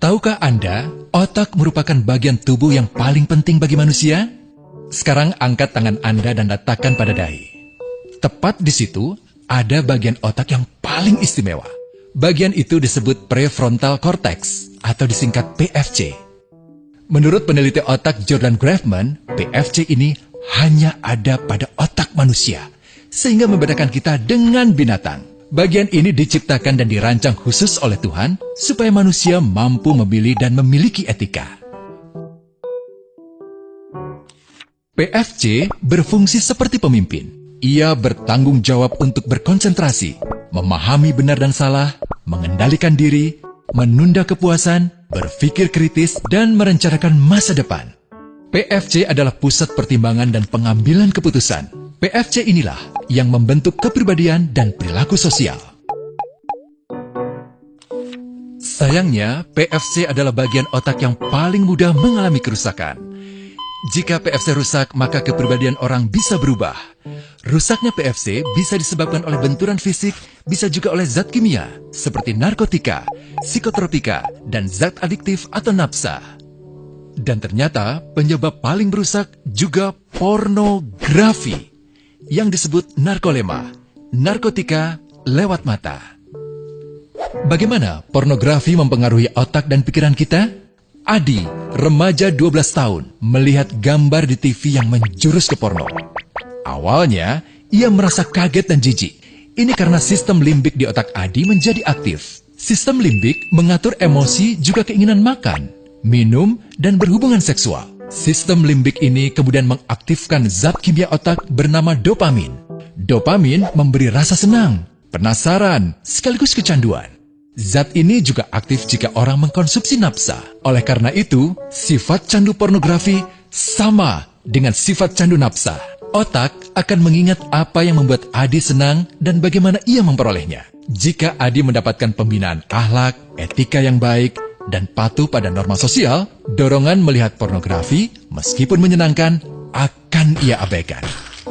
Tahukah Anda, otak merupakan bagian tubuh yang paling penting bagi manusia? Sekarang angkat tangan Anda dan letakkan pada dahi. Tepat di situ, ada bagian otak yang paling istimewa. Bagian itu disebut prefrontal cortex atau disingkat PFC. Menurut peneliti otak Jordan Grafman, PFC ini hanya ada pada otak manusia, sehingga membedakan kita dengan binatang. Bagian ini diciptakan dan dirancang khusus oleh Tuhan supaya manusia mampu memilih dan memiliki etika. PFC berfungsi seperti pemimpin. Ia bertanggung jawab untuk berkonsentrasi, memahami benar dan salah, mengendalikan diri, menunda kepuasan, berpikir kritis, dan merencanakan masa depan. PFC adalah pusat pertimbangan dan pengambilan keputusan. PFC inilah yang membentuk kepribadian dan perilaku sosial. Sayangnya, PFC adalah bagian otak yang paling mudah mengalami kerusakan. Jika PFC rusak, maka kepribadian orang bisa berubah. Rusaknya PFC bisa disebabkan oleh benturan fisik, bisa juga oleh zat kimia, seperti narkotika, psikotropika, dan zat adiktif atau nafsa. Dan ternyata, penyebab paling merusak juga pornografi, yang disebut narkolema, narkotika lewat mata. Bagaimana pornografi mempengaruhi otak dan pikiran kita? Adi, remaja 12 tahun, melihat gambar di TV yang menjurus ke porno. Awalnya, ia merasa kaget dan jijik. Ini karena sistem limbik di otak Adi menjadi aktif. Sistem limbik mengatur emosi juga keinginan makan, minum, dan berhubungan seksual. Sistem limbik ini kemudian mengaktifkan zat kimia otak bernama dopamin. Dopamin memberi rasa senang, penasaran, sekaligus kecanduan. Zat ini juga aktif jika orang mengkonsumsi nafsa. Oleh karena itu, sifat candu pornografi sama dengan sifat candu nafsa. Otak akan mengingat apa yang membuat Adi senang dan bagaimana ia memperolehnya. Jika Adi mendapatkan pembinaan akhlak, etika yang baik, dan patuh pada norma sosial, dorongan melihat pornografi, meskipun menyenangkan, akan ia abaikan.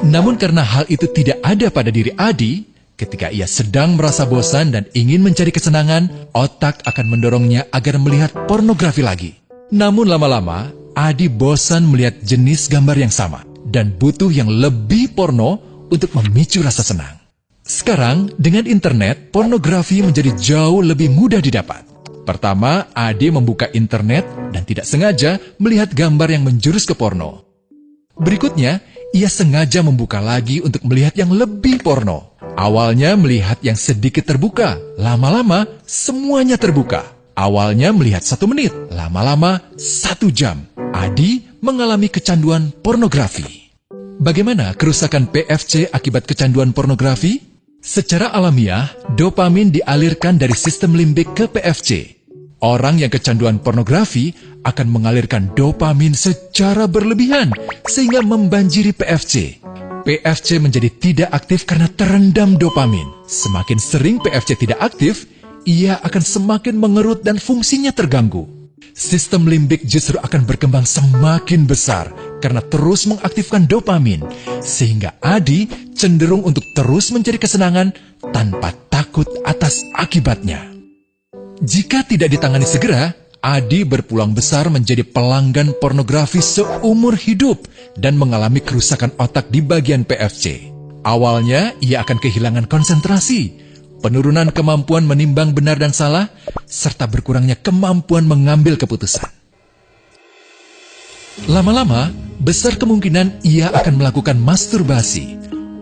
Namun karena hal itu tidak ada pada diri Adi, ketika ia sedang merasa bosan dan ingin mencari kesenangan, otak akan mendorongnya agar melihat pornografi lagi. Namun lama-lama, Adi bosan melihat jenis gambar yang sama, dan butuh yang lebih porno untuk memicu rasa senang. Sekarang, dengan internet, pornografi menjadi jauh lebih mudah didapat. Pertama, Adi membuka internet dan tidak sengaja melihat gambar yang menjurus ke porno. Berikutnya, ia sengaja membuka lagi untuk melihat yang lebih porno. Awalnya melihat yang sedikit terbuka, lama-lama semuanya terbuka. Awalnya melihat 1 menit, lama-lama 1 jam. Adi mengalami kecanduan pornografi. Bagaimana kerusakan PFC akibat kecanduan pornografi? Secara alamiah, dopamin dialirkan dari sistem limbik ke PFC. Orang yang kecanduan pornografi akan mengalirkan dopamin secara berlebihan sehingga membanjiri PFC. PFC menjadi tidak aktif karena terendam dopamin. Semakin sering PFC tidak aktif, ia akan semakin mengerut dan fungsinya terganggu. Sistem limbik justru akan berkembang semakin besar karena terus mengaktifkan dopamin, sehingga Adi cenderung untuk terus mencari kesenangan tanpa takut atas akibatnya. Jika tidak ditangani segera, Adi berpeluang besar menjadi pelanggan pornografi seumur hidup dan mengalami kerusakan otak di bagian PFC. Awalnya, ia akan kehilangan konsentrasi, penurunan kemampuan menimbang benar dan salah, serta berkurangnya kemampuan mengambil keputusan. Lama-lama, besar kemungkinan ia akan melakukan masturbasi,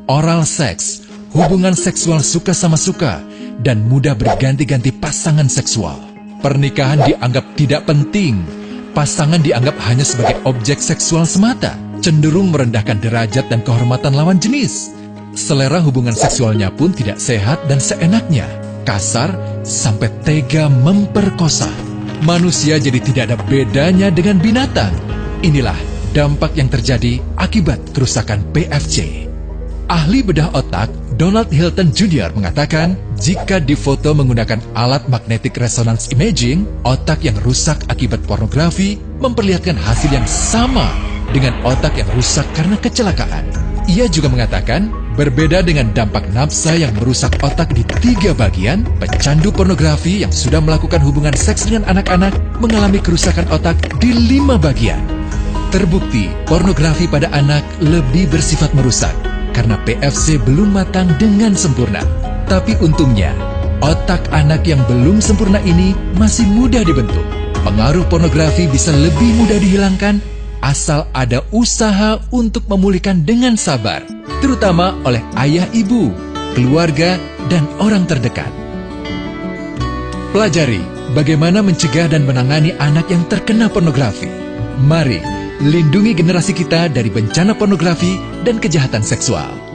oral seks, hubungan seksual suka sama suka, dan mudah berganti-ganti pasangan seksual. Pernikahan dianggap tidak penting. Pasangan dianggap hanya sebagai objek seksual semata, cenderung merendahkan derajat dan kehormatan lawan jenis. Selera hubungan seksualnya pun tidak sehat dan seenaknya, kasar sampai tega memperkosa. Manusia jadi tidak ada bedanya dengan binatang. Inilah dampak yang terjadi akibat kerusakan PFC. Ahli bedah otak Donald Hilton Jr. mengatakan, jika difoto menggunakan alat magnetic resonance imaging, otak yang rusak akibat pornografi memperlihatkan hasil yang sama dengan otak yang rusak karena kecelakaan. Ia juga mengatakan, Berbeda dengan dampak nafsa yang merusak otak di 3 bagian, pecandu pornografi yang sudah melakukan hubungan seks dengan anak-anak mengalami kerusakan otak di 5 bagian. Terbukti, pornografi pada anak lebih bersifat merusak karena PFC belum matang dengan sempurna. Tapi untungnya, otak anak yang belum sempurna ini masih mudah dibentuk. Pengaruh pornografi bisa lebih mudah dihilangkan asal ada usaha untuk memulihkan dengan sabar, terutama oleh ayah ibu, keluarga, dan orang terdekat. Pelajari bagaimana mencegah dan menangani anak yang terkena pornografi. Mari lindungi generasi kita dari bencana pornografi dan kejahatan seksual.